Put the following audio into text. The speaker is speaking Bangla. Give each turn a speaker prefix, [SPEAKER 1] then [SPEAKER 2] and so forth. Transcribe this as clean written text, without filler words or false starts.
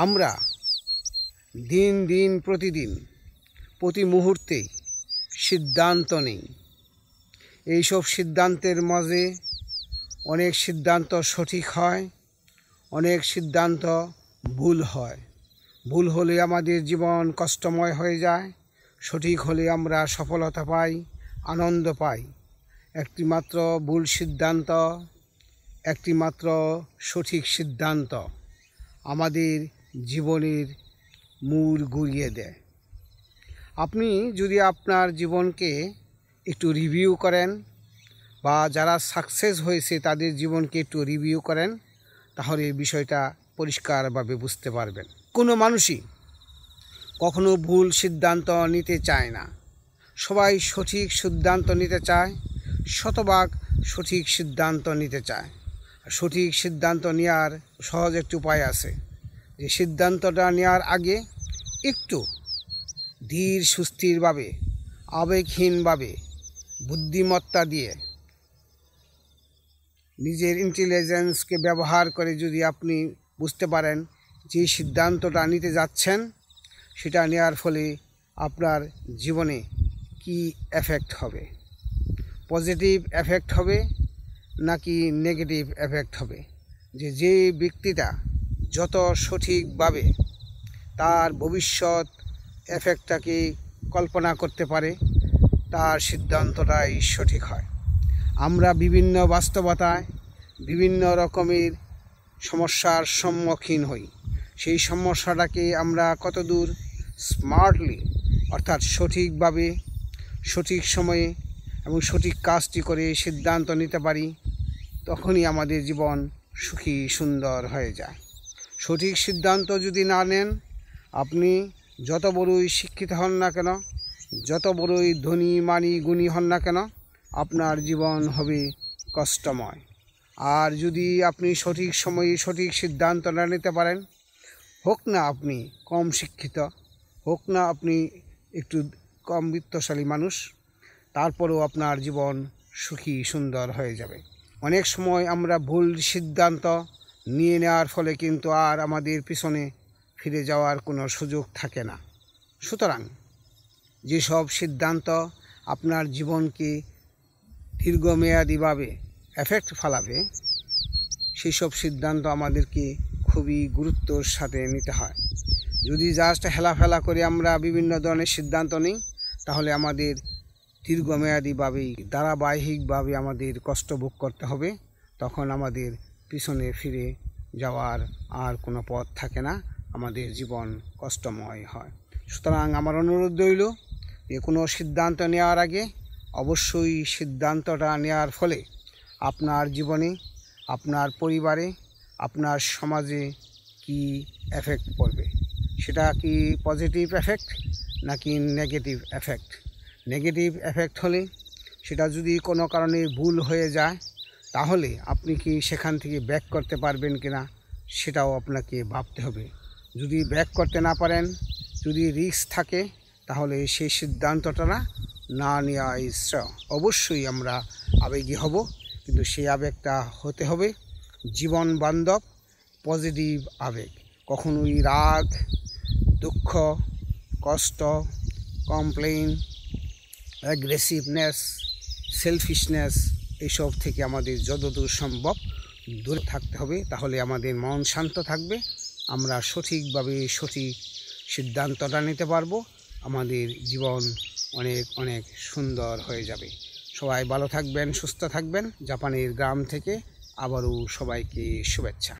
[SPEAKER 1] আমরা দিন দিন প্রতিদিন প্রতি মুহূর্তে সিদ্ধান্ত নেই। এইসব সিদ্ধান্তের মাঝে অনেক সিদ্ধান্ত সঠিক হয়, অনেক সিদ্ধান্ত ভুল হয়। ভুল হলে আমাদের জীবন কষ্টময় হয়ে যায়, সঠিক হলে আমরা সফলতা পাই, আনন্দ পাই। একটিমাত্র ভুল সিদ্ধান্ত, একটিমাত্র সঠিক সিদ্ধান্ত আমাদের জীবনের মূল ঘুরিয়ে দেয়। আপনি যদি আপনার জীবনকে একটু রিভিউ করেন বা যারা সাকসেস হয়েছে তাদের জীবনকে একটু রিভিউ করেন, তাহলে বিষয়টা পরিষ্কারভাবে বুঝতে পারবেন। কোনো মানুষই কখনো ভুল সিদ্ধান্ত নিতে চায় না, সবাই সঠিক সিদ্ধান্ত নিতে চায়, শতভাগ সঠিক সিদ্ধান্ত নিতে চায়। সঠিক সিদ্ধান্ত নেওয়ার সহজ একটি উপায় আছে, যে সিদ্ধান্তটা নেওয়ার আগে একটু ধীর সুস্থিরভাবে, আবেগহীনভাবে, বুদ্ধিমত্তা দিয়ে, নিজের ইন্টেলিজেন্সকে ব্যবহার করে যদি আপনি বুঝতে পারেন যে সিদ্ধান্তটা নিতে যাচ্ছেন, সেটা নেওয়ার ফলে আপনার জীবনে কি এফেক্ট হবে, পজিটিভ এফেক্ট হবে নাকি নেগেটিভ এফেক্ট হবে। যে ব্যক্তিটা যত সঠিকভাবে তার ভবিষ্যৎ এফেক্টটাকে কল্পনা করতে পারে, তার সিদ্ধান্তটাই সঠিক হয়। আমরা বিভিন্ন বাস্তবতায় বিভিন্ন রকমের সমস্যার সম্মুখীন হই। সেই সমস্যাটাকে আমরা কতদূর স্মার্টলি, অর্থাৎ সঠিকভাবে, সঠিক সময়ে এবং সঠিক কাজটি করে সিদ্ধান্ত নিতে পারি, তখনই আমাদের জীবন সুখী সুন্দর হয়ে যায়। সঠিক সিদ্ধান্ত যদি না নেন, আপনি যত বড়ই শিক্ষিত হন না কেন, যত বড়ই ধনী মানি গুণী হন না কেন, আপনার জীবন হবে কষ্টময়। আর যদি আপনি সঠিক সময়ে সঠিক সিদ্ধান্ত না নিতে পারেন, হোক না আপনি কম শিক্ষিত, হোক না আপনি একটু কম বিত্তশালী মানুষ, তারপরেও আপনার জীবন সুখী সুন্দর হয়ে যাবে। অনেক সময় আমরা ভুল সিদ্ধান্ত নিয়ে নেওয়ার ফলে কিন্তু আর আমাদের পিছনে ফিরে যাওয়ার কোনো সুযোগ থাকে না। সুতরাং যেসব সিদ্ধান্ত আপনার জীবনকে দীর্ঘমেয়াদীভাবে এফেক্ট ফেলাবে, সেই সব সিদ্ধান্ত আমাদেরকে খুবই গুরুত্বর সাথে নিতে হয়। যদি জাস্ট হেলাফেলা করে আমরা বিভিন্ন ধরনের সিদ্ধান্ত নিই, তাহলে আমাদের দীর্ঘমেয়াদীভাবেই ধারাবাহিকভাবে আমাদের কষ্ট ভোগ করতে হবে। তখন আমাদের পিছনে ফিরে যাওয়ার আর কোনো পথ থাকে না, আমাদের জীবন কষ্টময় হয়। সুতরাং আমার অনুরোধ রইল যে কোনো সিদ্ধান্ত নেওয়ার আগে অবশ্যই সিদ্ধান্তটা নেওয়ার ফলে আপনার জীবনে, আপনার পরিবারে, আপনার সমাজে কি এফেক্ট পড়বে, সেটা কি পজিটিভ এফেক্ট নাকি নেগেটিভ এফেক্ট। নেগেটিভ এফেক্ট হলে, সেটা যদি কোনো কারণে ভুল হয়ে যায়, তাহলে আপনি কি সেখান থেকে ব্যাক করতে পারবেন কিনা, সেটাও আপনাকে ভাবতে হবে। যদি ব্যাক করতে না পারেন, যদি রিস্ক থাকে, তাহলে সেই সিদ্ধান্তটা না নেওয়াই শ্রেয়। অবশ্যই আমরা আবেগী হব, কিন্তু সেই আবেগটা হতে হবে জীবন বান্ধব পজিটিভ আবেগ। কখনোই রাগ, দুঃখ, কষ্ট, কমপ্লেন, অ্যাগ্রেসিভনেস, সেলফিশনেস, এইসব থেকে আমাদের যতদূর সম্ভব দূরে থাকতে হবে। তাহলে আমাদের মন শান্ত থাকবে, আমরা সঠিকভাবে সঠিক সিদ্ধান্তটা নিতে পারবো, আমাদের জীবন অনেক অনেক সুন্দর হয়ে যাবে। সবাই ভালো থাকবেন, সুস্থ থাকবেন। জাপানের গ্রাম থেকে আবারও সবাইকে শুভেচ্ছা।